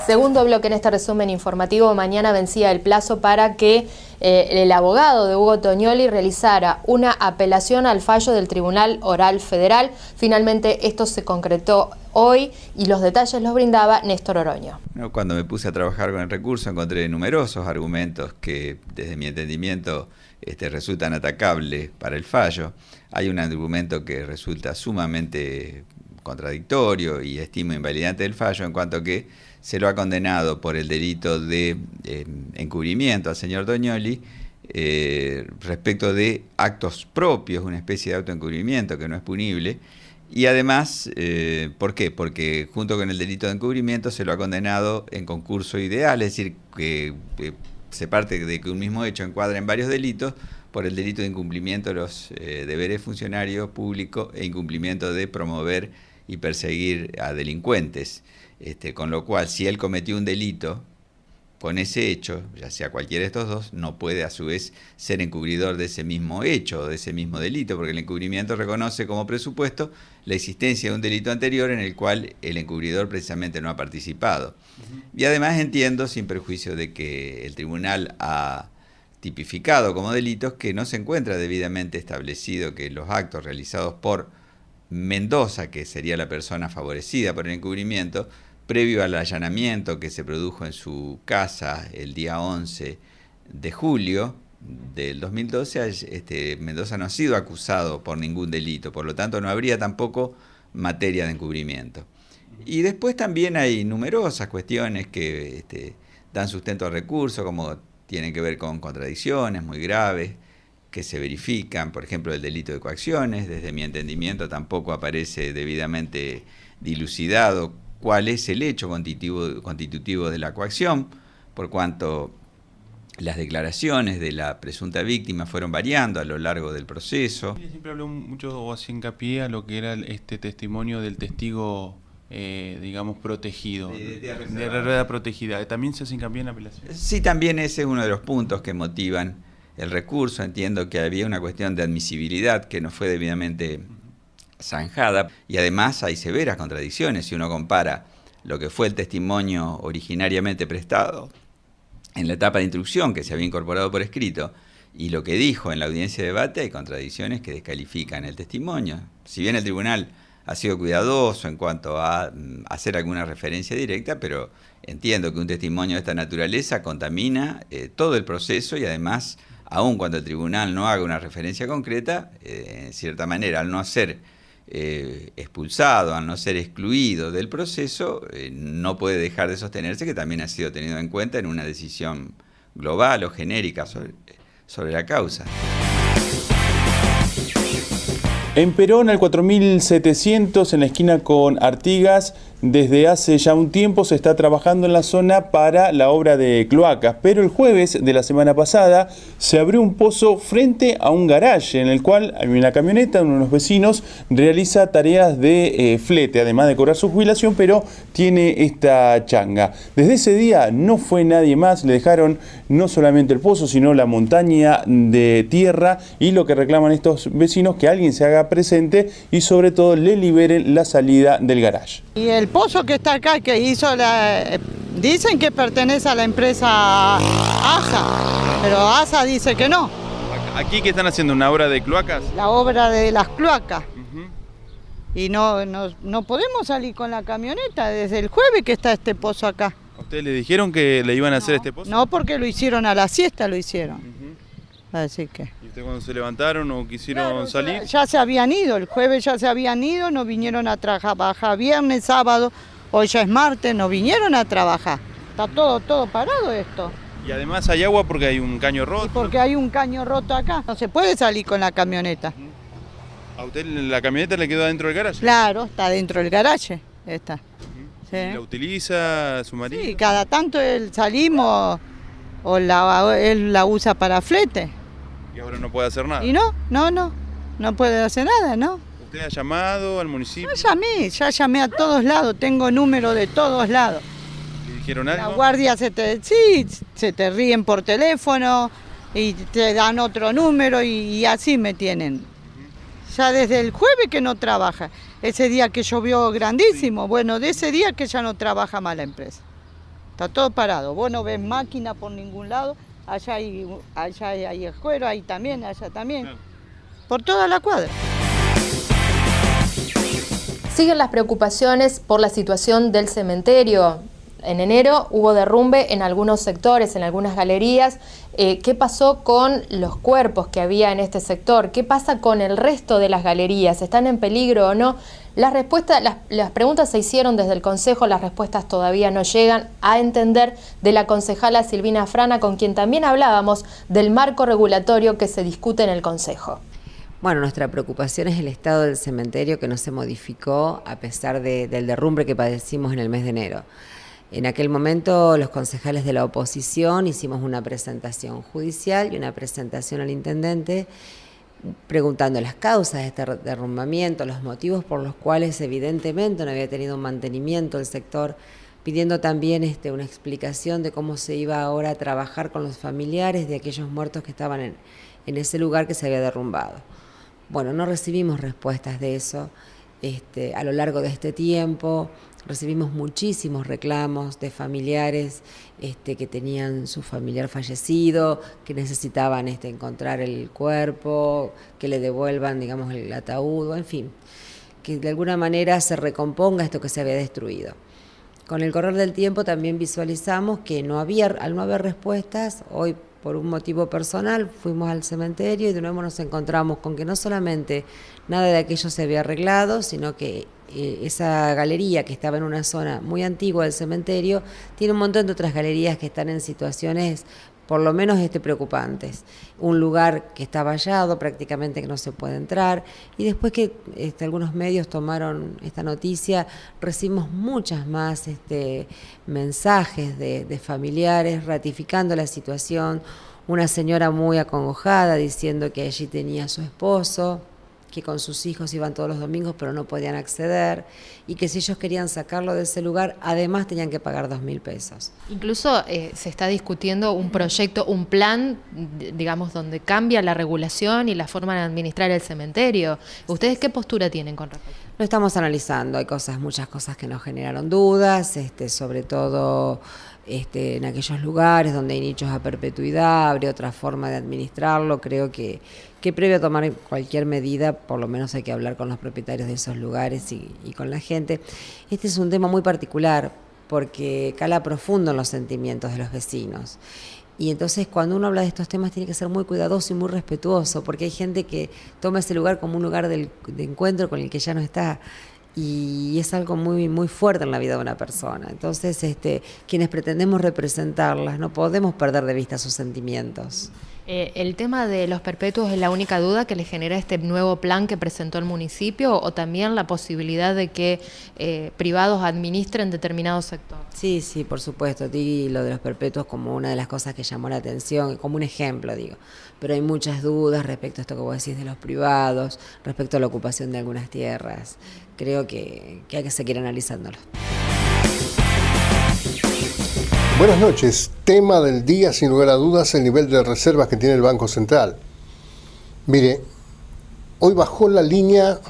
Segundo bloque en este resumen informativo. Mañana vencía el plazo para que el abogado de Hugo Tognoli realizara una apelación al fallo del Tribunal Oral Federal. Finalmente esto se concretó hoy y los detalles los brindaba Néstor Oroño. Cuando me puse a trabajar con el recurso encontré numerosos argumentos que desde mi entendimiento resultan atacables para el fallo. Hay un argumento que resulta sumamente contradictorio y estimo invalidante del fallo, en cuanto que se lo ha condenado por el delito de encubrimiento al señor Tognoli respecto de actos propios, una especie de autoencubrimiento que no es punible. Y además, ¿por qué? Porque junto con el delito de encubrimiento se lo ha condenado en concurso ideal, es decir, que se parte de que un mismo hecho encuadra en varios delitos por el delito de incumplimiento de los deberes funcionarios públicos e incumplimiento de promover y perseguir a delincuentes. Con lo cual, si él cometió un delito con ese hecho, ya sea cualquiera de estos dos, no puede a su vez ser encubridor de ese mismo hecho o de ese mismo delito, porque el encubrimiento reconoce como presupuesto la existencia de un delito anterior en el cual el encubridor precisamente no ha participado. Y además entiendo, sin perjuicio de que el tribunal ha tipificado como delitos, que no se encuentra debidamente establecido que los actos realizados por Mendoza, que sería la persona favorecida por el encubrimiento, previo al allanamiento que se produjo en su casa el día 11 de julio del 2012, Mendoza no ha sido acusado por ningún delito, por lo tanto no habría tampoco materia de encubrimiento. Y después también hay numerosas cuestiones que dan sustento al recurso, como tienen que ver con contradicciones muy graves que se verifican, por ejemplo, el delito de coacciones. Desde mi entendimiento tampoco aparece debidamente dilucidado cuál es el hecho constitutivo de la coacción, por cuanto las declaraciones de la presunta víctima fueron variando a lo largo del proceso. Siempre habló mucho o hacía hincapié a lo que era este testimonio del testigo, digamos, protegido, de la rueda protegida. ¿También se hace hincapié en la apelación? Sí, también ese es uno de los puntos que motivan el recurso. Entiendo que había una cuestión de admisibilidad que no fue debidamente zanjada, y además hay severas contradicciones si uno compara lo que fue el testimonio originariamente prestado en la etapa de instrucción, que se había incorporado por escrito, y lo que dijo en la audiencia de debate. Hay contradicciones que descalifican el testimonio. Si bien el tribunal ha sido cuidadoso en cuanto a hacer alguna referencia directa, pero entiendo que un testimonio de esta naturaleza contamina todo el proceso, y además, aun cuando el tribunal no haga una referencia concreta, en cierta manera, al no ser expulsado, al no ser excluido del proceso, no puede dejar de sostenerse que también ha sido tenido en cuenta en una decisión global o genérica sobre la causa. En Perón, al 4700, en la esquina con Artigas, desde hace ya un tiempo se está trabajando en la zona para la obra de cloacas, pero el jueves de la semana pasada se abrió un pozo frente a un garaje en el cual hay una camioneta, uno de los vecinos realiza tareas de flete, además de cobrar su jubilación, pero tiene esta changa. Desde ese día no fue nadie más, le dejaron no solamente el pozo, sino la montaña de tierra, y lo que reclaman estos vecinos que alguien se haga presente y sobre todo le liberen la salida del garaje. Y el pozo que está acá, que hizo dicen que pertenece a la empresa ASA, pero ASA dice que no. ¿Aquí qué están haciendo? ¿Una obra de cloacas? La obra de las cloacas. Y no podemos salir con la camioneta desde el jueves que está este pozo acá. ¿A ustedes le dijeron que le iban a hacer este pozo? No, porque lo hicieron a la siesta, lo hicieron. Así que... ¿Y ustedes cuando se levantaron o quisieron salir? Ya se habían ido, el jueves ya se habían ido, no vinieron a trabajar viernes, sábado, hoy ya es martes, no vinieron a trabajar. Está todo parado esto. Y además hay agua porque hay un caño roto. Y porque hay un caño roto acá, no se puede salir con la camioneta. ¿A usted la camioneta le quedó adentro del garaje? Claro, está dentro del garaje, está. Sí. ¿Y la utiliza su marido? Sí, cada tanto él salimos o él la usa para flete. ¿Y ahora no puede hacer nada? Y no puede hacer nada, ¿no? ¿Usted ha llamado al municipio? Ya llamé a todos lados, tengo número de todos lados. ¿Le dijeron algo? La guardia se te ríen por teléfono y te dan otro número y así me tienen. Ya desde el jueves que no trabaja. Ese día que llovió grandísimo, bueno, de ese día que ya no trabaja más la empresa. Está todo parado. Vos no ves máquina por ningún lado. Allá hay escuero, ahí también, allá también. Claro. Por toda la cuadra. Siguen las preocupaciones por la situación del cementerio. En enero hubo derrumbe en algunos sectores, en algunas galerías. ¿Qué pasó con los cuerpos que había en este sector? ¿Qué pasa con el resto de las galerías? ¿Están en peligro o no? Las preguntas se hicieron desde el Consejo, las respuestas todavía no llegan a entender de la concejala Silvina Frana, con quien también hablábamos del marco regulatorio que se discute en el Consejo. Bueno, nuestra preocupación es el estado del cementerio, que no se modificó a pesar del derrumbe que padecimos en el mes de enero. En aquel momento los concejales de la oposición hicimos una presentación judicial y una presentación al intendente preguntando las causas de este derrumbamiento, los motivos por los cuales evidentemente no había tenido un mantenimiento del sector, pidiendo también una explicación de cómo se iba ahora a trabajar con los familiares de aquellos muertos que estaban en ese lugar que se había derrumbado. Bueno, no recibimos respuestas de eso a lo largo de este tiempo. Recibimos muchísimos reclamos de familiares que tenían su familiar fallecido, que necesitaban encontrar el cuerpo, que le devuelvan, digamos, el ataúd, en fin, que de alguna manera se recomponga esto que se había destruido. Con el correr del tiempo también visualizamos que al no haber respuestas, hoy por un motivo personal fuimos al cementerio y de nuevo nos encontramos con que no solamente nada de aquello se había arreglado, sino que esa galería que estaba en una zona muy antigua del cementerio tiene un montón de otras galerías que están en situaciones por lo menos preocupantes. Un lugar que está vallado, prácticamente que no se puede entrar, y después que algunos medios tomaron esta noticia, recibimos muchas más mensajes de familiares ratificando la situación, una señora muy acongojada diciendo que allí tenía a su esposo, que con sus hijos iban todos los domingos pero no podían acceder, y que si ellos querían sacarlo de ese lugar, además tenían que pagar 2.000 pesos. Incluso se está discutiendo un proyecto, un plan, digamos, donde cambia la regulación y la forma de administrar el cementerio. ¿Ustedes qué postura tienen con respecto? Lo estamos analizando, hay muchas cosas que nos generaron dudas, sobre todo en aquellos lugares donde hay nichos a perpetuidad, habría otra forma de administrarlo. Creo que previo a tomar cualquier medida, por lo menos hay que hablar con los propietarios de esos lugares y con la gente. Este es un tema muy particular porque cala profundo en los sentimientos de los vecinos. Y entonces cuando uno habla de estos temas tiene que ser muy cuidadoso y muy respetuoso, porque hay gente que toma ese lugar como un lugar de encuentro con el que ya no está. Y es algo muy, muy fuerte en la vida de una persona. Entonces, quienes pretendemos representarlas no podemos perder de vista sus sentimientos. ¿El tema de los perpetuos es la única duda que le genera este nuevo plan que presentó el municipio, o también la posibilidad de que privados administren determinado sector? Sí, por supuesto. Di lo de los perpetuos como una de las cosas que llamó la atención, como un ejemplo, digo. Pero hay muchas dudas respecto a esto que vos decís de los privados, respecto a la ocupación de algunas tierras. Creo que hay que seguir analizándolo. Buenas noches. Tema del día, sin lugar a dudas, el nivel de reservas que tiene el Banco Central. Mire, hoy bajó la línea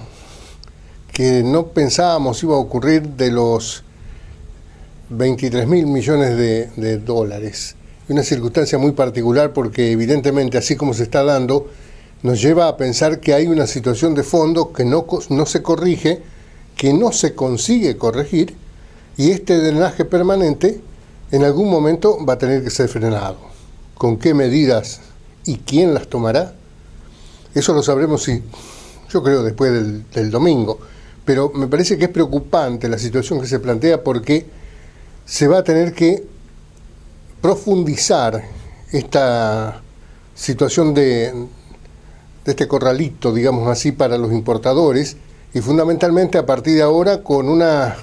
que no pensábamos iba a ocurrir de los 23.000 millones de dólares. Una circunstancia muy particular porque evidentemente, así como se está dando, nos lleva a pensar que hay una situación de fondo que no se corrige, que no se consigue corregir, y este drenaje permanente en algún momento va a tener que ser frenado. ¿Con qué medidas y quién las tomará? Eso lo sabremos, yo creo, después del domingo. Pero me parece que es preocupante la situación que se plantea porque se va a tener que profundizar esta situación de este corralito, digamos así, para los importadores, y fundamentalmente a partir de ahora con una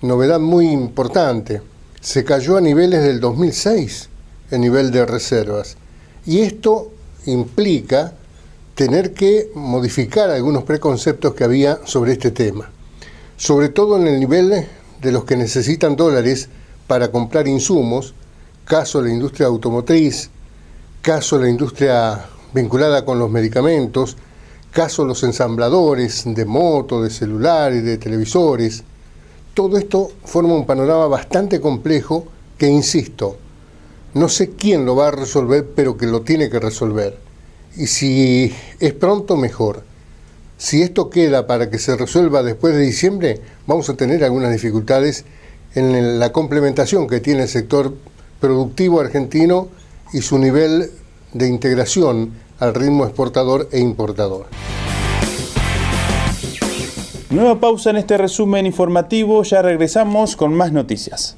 novedad muy importante. Se cayó a niveles del 2006 el nivel de reservas, y esto implica tener que modificar algunos preconceptos que había sobre este tema, sobre todo en el nivel de los que necesitan dólares para comprar insumos, caso la industria automotriz, caso la industria vinculada con los medicamentos, caso los ensambladores de motos, de celulares, de televisores. Todo esto forma un panorama bastante complejo que, insisto, no sé quién lo va a resolver, pero que lo tiene que resolver. Y si es pronto, mejor. Si esto queda para que se resuelva después de diciembre, vamos a tener algunas dificultades en la complementación que tiene el sector productivo argentino y su nivel de integración al ritmo exportador e importador. Nueva pausa en este resumen informativo, ya regresamos con más noticias.